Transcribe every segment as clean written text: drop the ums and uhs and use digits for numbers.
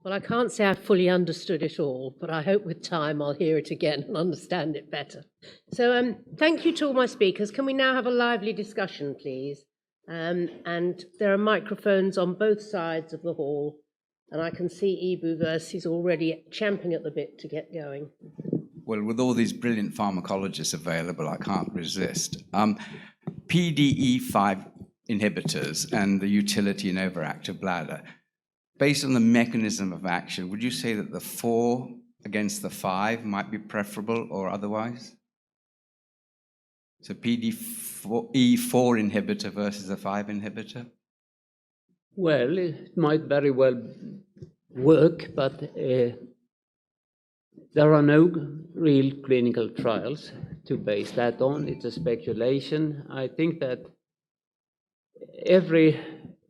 Well, I can't say I fully understood it all, but I hope with time I'll hear it again and understand it better. So thank you to all my speakers. Can we now have a lively discussion, please? And there are microphones on both sides of the hall, and I can see Ibu Versis already champing at the bit to get going. Well, with all these brilliant pharmacologists available, I can't resist. PDE5 inhibitors and the utility in overactive bladder. Based on the mechanism of action, would you say that the 4 against the 5 might be preferable or otherwise? So PDE4 inhibitor versus a 5 inhibitor? Well, it might very well work, but there are no real clinical trials to base that on. It's a speculation. I think that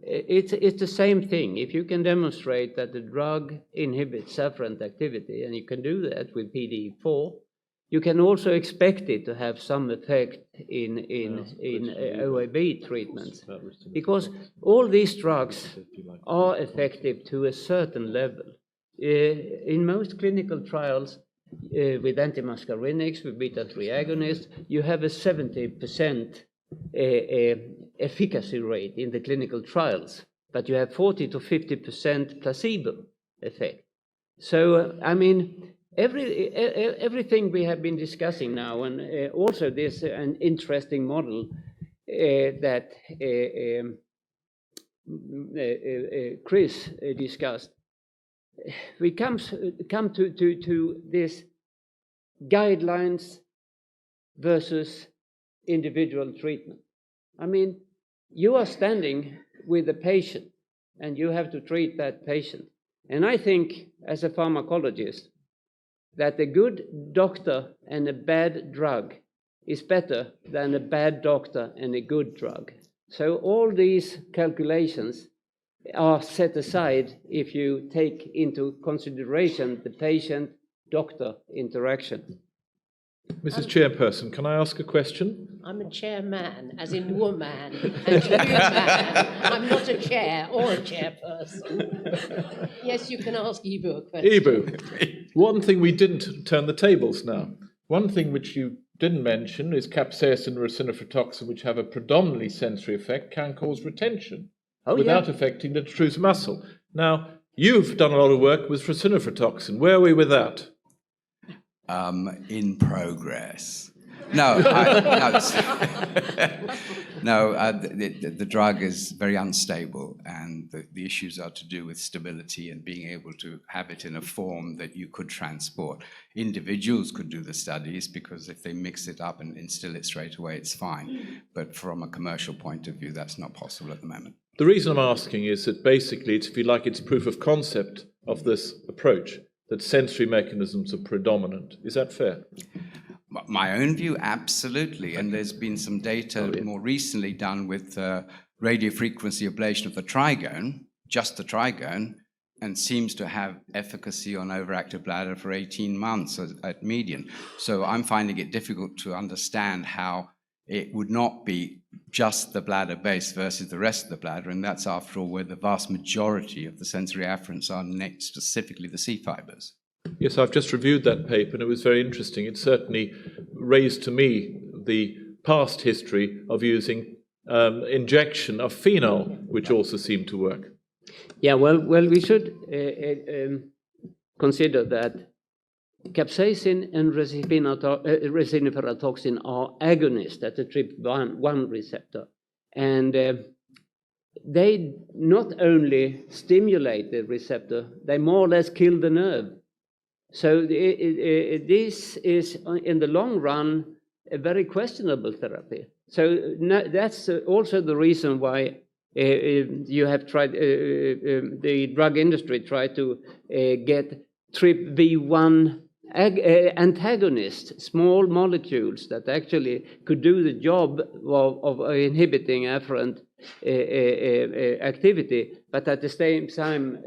it's the same thing. If you can demonstrate that the drug inhibits afferent activity, and you can do that with PDE4, you can also expect it to have some effect in OAB treatments, because all these drugs are effective to a certain level. In most clinical trials, with antimuscarinics, with beta-3 agonists, you have a 70% efficacy rate in the clinical trials, but you have 40 to 50% placebo effect. So, I mean, everything we have been discussing now, and also this an interesting model that Chris discussed, we come to this guidelines versus individual treatment. I mean, you are standing with a patient and you have to treat that patient. And I think, as a pharmacologist, that a good doctor and a bad drug is better than a bad doctor and a good drug. So all these calculations are set aside if you take into consideration the patient-doctor interaction. Mrs. Chairperson, can I ask a question? I'm a chairman, as in woman, and to be a man. I'm not a chair or a chairperson. Yes, you can ask Ibu a question. Ibu, one thing we didn't turn the tables now. One thing which you didn't mention is capsaicin and racinophrotoxin, which have a predominantly sensory effect, can cause retention without affecting the detrusor muscle. Now, you've done a lot of work with racinophrotoxin. Where are we with that? In progress. No, the drug is very unstable, and the issues are to do with stability and being able to have it in a form that you could transport. Individuals could do the studies, because if they mix it up and instill it straight away, it's fine. But from a commercial point of view, that's not possible at the moment. The reason I'm asking is that basically, if you like, it's proof of concept of this approach, that sensory mechanisms are predominant. Is that fair? My own view, absolutely. And there's been some data more recently done with radiofrequency ablation of the trigone, just the trigone, and seems to have efficacy on overactive bladder for 18 months at median. So I'm finding it difficult to understand how it would not be just the bladder base versus the rest of the bladder, and that's, after all, where the vast majority of the sensory afferents are, specifically the C fibers. Yes, I've just reviewed that paper, and it was very interesting. It certainly raised to me the past history of using injection of phenol, which also seemed to work. Yeah, well, we should consider that capsaicin and racinophrotoxin are agonists at the TRPV1 receptor, and they not only stimulate the receptor, they more or less kill the nerve. So this is, in the long run, a very questionable therapy. So that's also the reason why you have tried, the drug industry tried to get TRPV1 antagonists, small molecules that actually could do the job of inhibiting afferent activity, but at the same time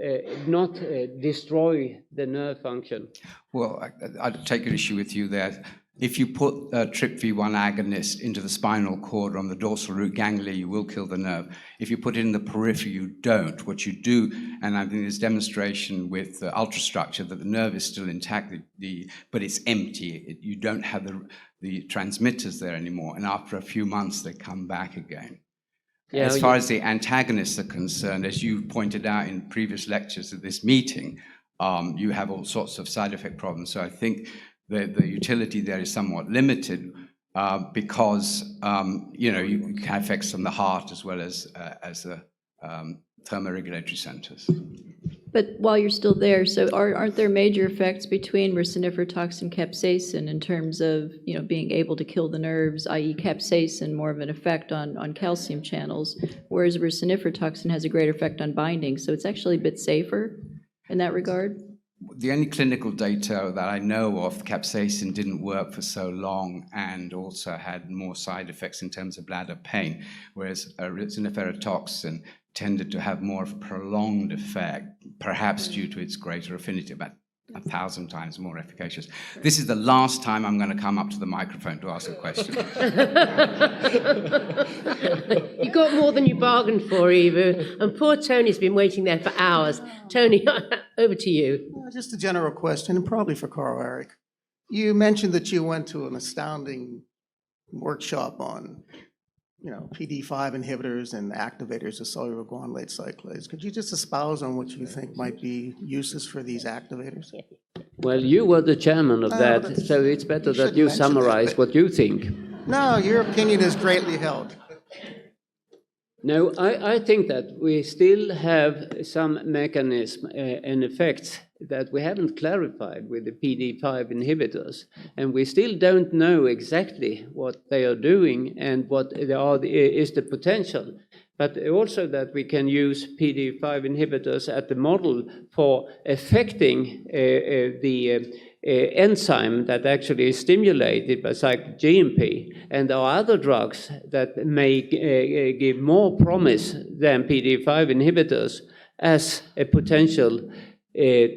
not destroy the nerve function. Well, I'd take an issue with you there. If you put a TRPV1 agonist into the spinal cord or on the dorsal root ganglia, you will kill the nerve. If you put it in the periphery, you don't. What you do, and I think there's demonstration with ultrastructure that the nerve is still intact, but it's empty. You don't have the transmitters there anymore, and after a few months, they come back again. Yeah, as far as the antagonists are concerned, as you pointed out in previous lectures at this meeting, you have all sorts of side effect problems. So I think the utility there is somewhat limited because you have effects on the heart as well as the thermoregulatory centers. But while you're still there, so aren't there major effects between resinifertoxin capsaicin in terms of being able to kill the nerves, i.e. capsaicin more of an effect on calcium channels, whereas resinifertoxin has a greater effect on binding, so it's actually a bit safer in that regard? The only clinical data that I know of, capsaicin didn't work for so long and also had more side effects in terms of bladder pain, whereas resinifertoxin tended to have more of a prolonged effect, perhaps due to its greater affinity, about 1,000 times more efficacious. This is the last time I'm going to come up to the microphone to ask a question. You got more than you bargained for, Eva, and poor Tony's been waiting there for hours. Tony, over to you. Just a general question, and probably for Carl-Erik. You mentioned that you went to an astounding workshop on PD5 inhibitors and activators of cellular guanylate cyclase. Could you just espouse on what you think might be uses for these activators? Well, you were the chairman of that, so it's better that you summarize what you think. No, your opinion is greatly held. No, I think that we still have some mechanism and effects that we haven't clarified with the PD5 inhibitors, and we still don't know exactly what they are doing and what is the potential. But also that we can use PD5 inhibitors as the model for affecting the enzyme that actually is stimulated by cyclic GMP, and there are other drugs that may give more promise than PD5 inhibitors as a potential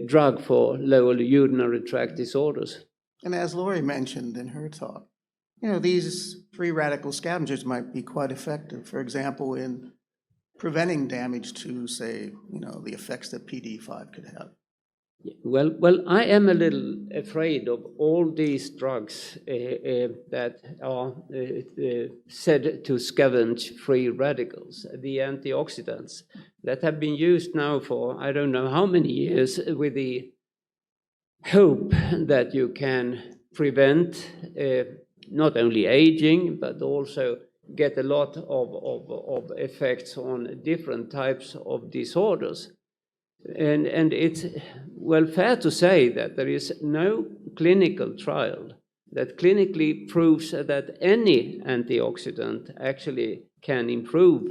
drug for lower urinary tract disorders. And as Lori mentioned in her talk, these free radical scavengers might be quite effective, for example, in preventing damage to, say, the effects that PD5 could have. Well, I am a little afraid of all these drugs that are said to scavenge free radicals, the antioxidants that have been used now for I don't know how many years with the hope that you can prevent not only aging but also get a lot of effects on different types of disorders. And it's fair to say that there is no clinical trial that clinically proves that any antioxidant actually can improve.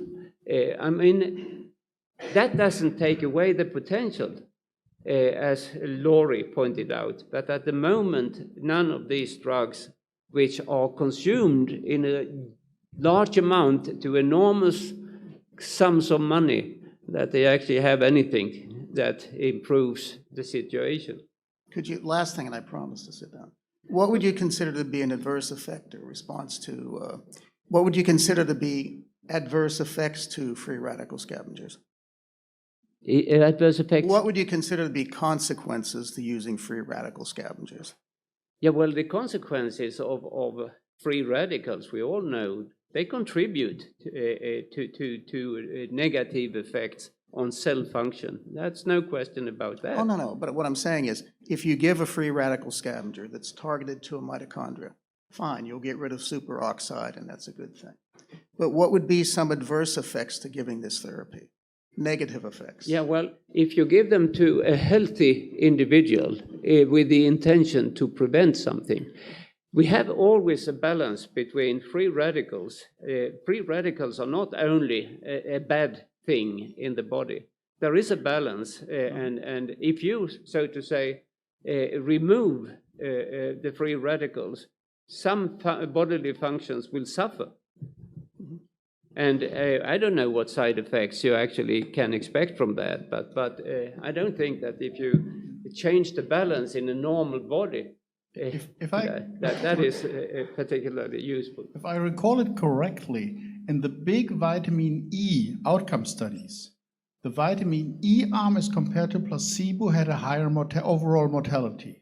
That doesn't take away the potential, as Lori pointed out. But at the moment, none of these drugs, which are consumed in a large amount to enormous sums of money, that they actually have anything that improves the situation. Last thing, and I promise to sit down. What would you consider to be an adverse effect or response to, what would you consider to be adverse effects to free radical scavengers? Adverse effects? What would you consider to be consequences to using free radical scavengers? Yeah, well, the consequences of free radicals, we all know, they contribute to negative effects on cell function. That's no question about that. Oh, no. But what I'm saying is, if you give a free radical scavenger that's targeted to a mitochondria, fine, you'll get rid of superoxide, and that's a good thing. But what would be some adverse effects to giving this therapy? Negative effects? Yeah, well, if you give them to a healthy individual with the intention to prevent something, we have always a balance between free radicals. Free radicals are not only a bad thing in the body. There is a balance, and if you, so to say, remove the free radicals, some bodily functions will suffer. And I don't know what side effects you actually can expect from that, but I don't think that if you change the balance in a normal body, that is particularly useful. If I recall it correctly, in the big vitamin E outcome studies, the vitamin E arm as compared to placebo had a higher overall mortality.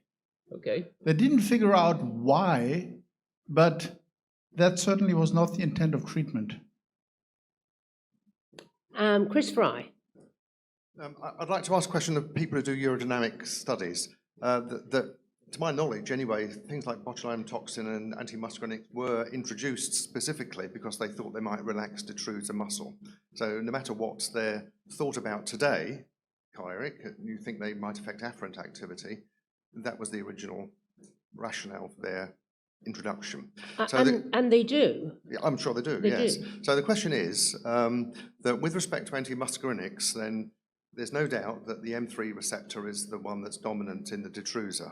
Okay. They didn't figure out why, but that certainly was not the intent of treatment. Chris Fry. I'd like to ask a question of people who do urodynamic studies. To my knowledge, anyway, things like botulinum toxin and antimuscarinics were introduced specifically because they thought they might relax detrusor muscle. So no matter what they're thought about today, Karl-Erik, you think they might affect afferent activity, that was the original rationale for their introduction. And they do. Yeah, I'm sure they do, yes. So the question is that with respect to antimuscarinics, then there's no doubt that the M3 receptor is the one that's dominant in the detrusor.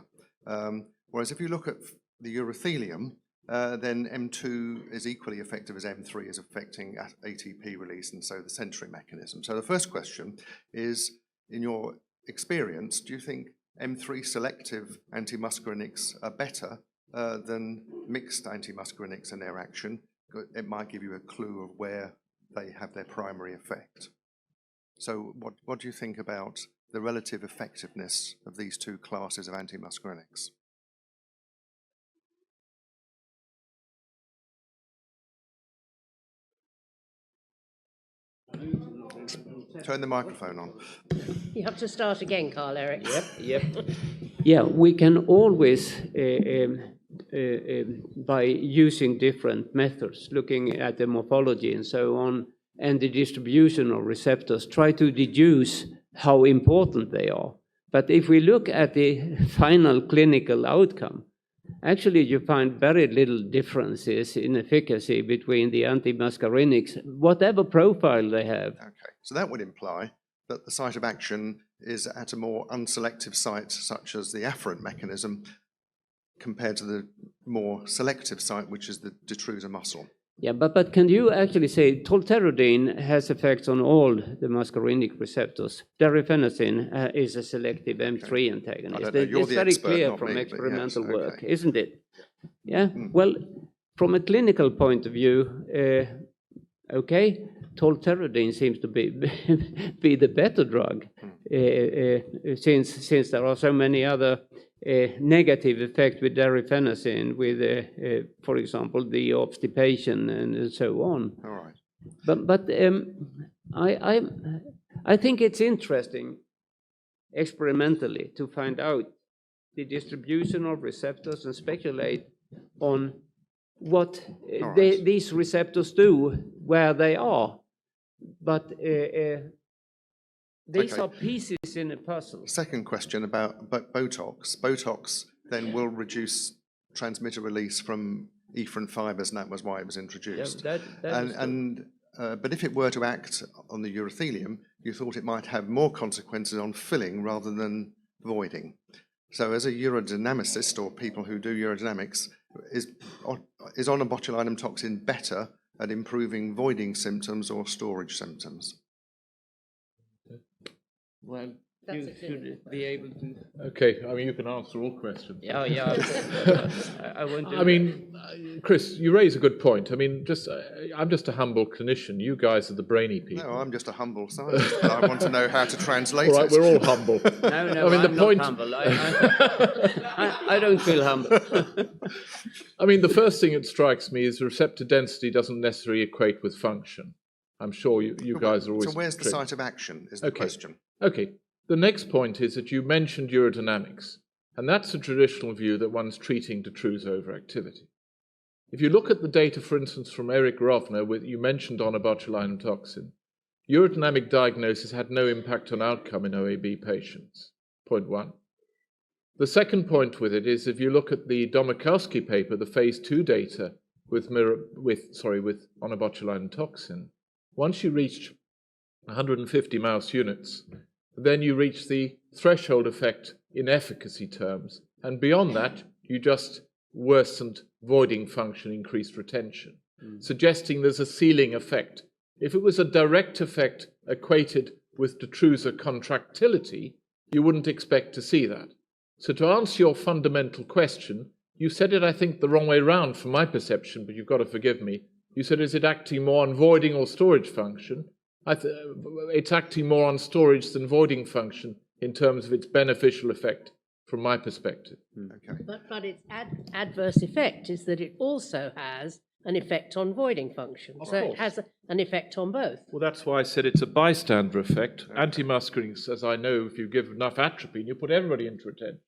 Whereas if you look at the urothelium, then M2 is equally effective as M3 is affecting ATP release, and so the sensory mechanism. So the first question is, in your experience, do you think M3 selective antimuscarinics are better than mixed antimuscarinics in their action? It might give you a clue of where they have their primary effect. So what do you think about the relative effectiveness of these two classes of antimuscarinics? Turn the microphone on. You have to start again, Karl-Erik. Yep. Yeah, we can always, by using different methods, looking at the morphology and so on, and the distribution of receptors, try to deduce how important they are. But if we look at the final clinical outcome, actually you find very little differences in efficacy between the antimuscarinics, whatever profile they have. Okay, so that would imply that the site of action is at a more unselective site, such as the afferent mechanism, compared to the more selective site, which is the detrusor muscle. Yeah, but can you actually say tolterodine has effects on all the muscarinic receptors? Darifenazine is a selective M3 antagonist. It's very clear from experimental work, isn't it? Yeah, well, from a clinical point of view, okay, tolterodine seems to be the better drug, since there are so many other negative effects with darifenazine, with, for example, the obstipation and so on. All right. But I think it's interesting experimentally to find out the distribution of receptors and speculate on what these receptors do where they are. But these are pieces in a puzzle. Second question about Botox. Botox then will reduce transmitter release from efferent fibers, and that was why it was introduced. Yeah, but if it were to act on the urothelium, you thought it might have more consequences on filling rather than voiding. So as a urodynamicist, or people who do urodynamics, is onabotulinum toxin better at improving voiding symptoms or storage symptoms? Well, you should be able to. Okay, I mean, you can answer all questions. Yeah. I won't do I mean, Chris, you raise a good point. I mean, I'm just a humble clinician. You guys are the brainy people. No, I'm just a humble scientist, but I want to know how to translate all right, it. we're all humble. No, I mean, I'm not humble. I don't feel humble. I mean, the first thing that strikes me is receptor density doesn't necessarily equate with function. I'm sure you guys are always... So where's the site of action, is the question. Okay. The next point is that you mentioned urodynamics, and that's a traditional view that one's treating detrusor overactivity. If you look at the data, for instance, from Eric Rovner, you mentioned onabotulinum toxin, urodynamic diagnosis had no impact on outcome in OAB patients, point one. The second point with it is if you look at the Domikowski paper, the phase 2 data with onabotulinum toxin, once you reach 150 mouse units, then you reach the threshold effect in efficacy terms. And beyond that, you just worsened voiding function, increased retention, suggesting there's a ceiling effect. If it was a direct effect equated with detrusor contractility, you wouldn't expect to see that. So to answer your fundamental question, you said it, I think, the wrong way round from my perception, but you've got to forgive me. You said, is it acting more on voiding or storage function? It's acting more on storage than voiding function in terms of its beneficial effect, from my perspective. Okay. But its adverse effect is that it also has an effect on voiding function. Of So it course. has an effect on both. Well, that's why I said it's a bystander effect. Antimuscarinics, as I know, if you give enough atropine, you put everybody into retention.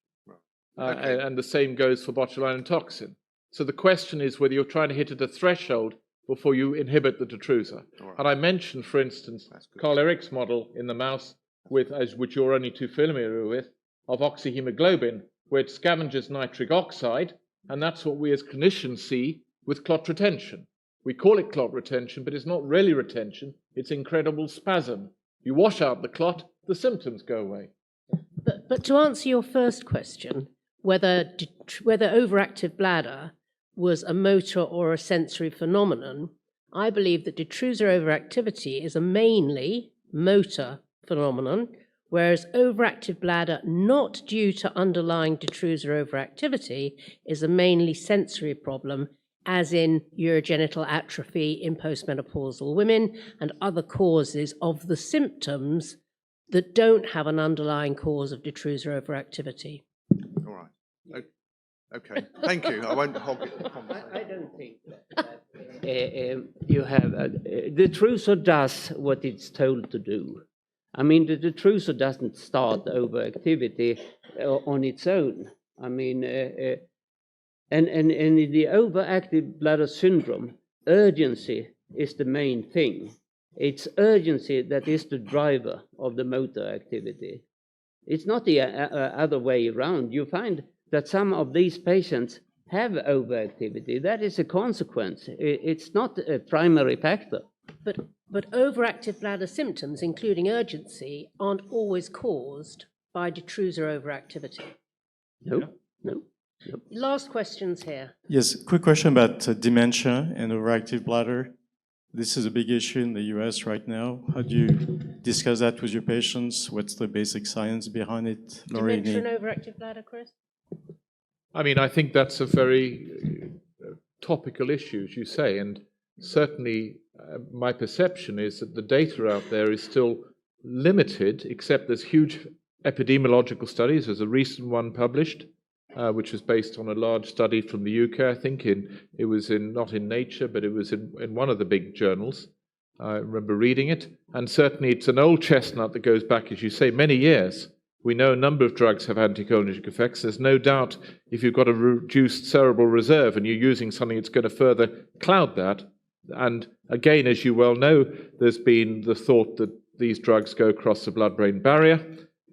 Okay. And the same goes for botulinum toxin. So the question is whether you're trying to hit at a threshold before you inhibit the detrusor. All right. And I mentioned, for instance, That's good. Carl Eric's model in the mouse, which you're only too familiar with, of oxyhemoglobin, where it scavenges nitric oxide, and that's what we as clinicians see with clot retention. We call it clot retention, but it's not really retention, it's incredible spasm. You wash out the clot, the symptoms go away. But to answer your first question, whether overactive bladder was a motor or a sensory phenomenon, I believe that detrusor overactivity is a mainly motor phenomenon, whereas overactive bladder, not due to underlying detrusor overactivity, is a mainly sensory problem, as in urogenital atrophy in postmenopausal women and other causes of the symptoms that don't have an underlying cause of detrusor overactivity. All right. Okay. Thank you. I won't hog it. I don't think that you have the detrusor does what it's told to do. I mean, the detrusor doesn't start overactivity on its own. I mean, and in the overactive bladder syndrome, urgency is the main thing. It's urgency that is the driver of the motor activity. It's not the other way around. You find that some of these patients have overactivity. That is a consequence. It's not a primary factor. But overactive bladder symptoms, including urgency, aren't always caused by detrusor overactivity. No. Last questions here. Yes, quick question about dementia and overactive bladder. This is a big issue in the US right now. How do you discuss that with your patients? What's the basic science behind it? Dementia and overactive bladder, Chris? I mean, I think that's a very topical issue, as you say, and certainly my perception is that the data out there is still limited, except there's huge epidemiological studies. There's a recent one published, which was based on a large study from the UK, I think. It was not in Nature, but it was in one of the big journals. I remember reading it. And certainly it's an old chestnut that goes back, as you say, many years. We know a number of drugs have anticholinergic effects. There's no doubt if you've got a reduced cerebral reserve and you're using something that's going to further cloud that. And again, as you well know, there's been the thought that these drugs go across the blood-brain barrier.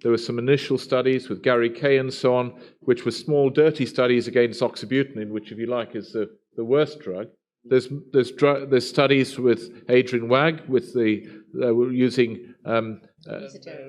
There were some initial studies with Gary Kay and so on, which were small, dirty studies against oxybutynin, which, if you like, is the worst drug. There's studies with Adrian Wag using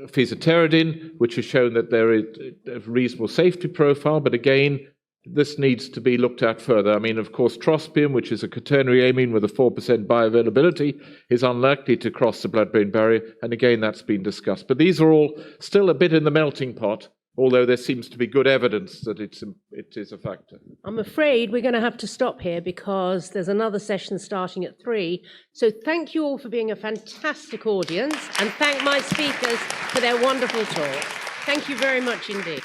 fesoterodine, which has shown that there is a reasonable safety profile, but again, this needs to be looked at further. I mean, of course, trospium, which is a quaternary amine with a 4% bioavailability, is unlikely to cross the blood-brain barrier, and again, that's been discussed. But these are all still a bit in the melting pot, although there seems to be good evidence that it is a factor. I'm afraid we're going to have to stop here because there's another session starting at 3. So thank you all for being a fantastic audience, and thank my speakers for their wonderful talk. Thank you very much indeed.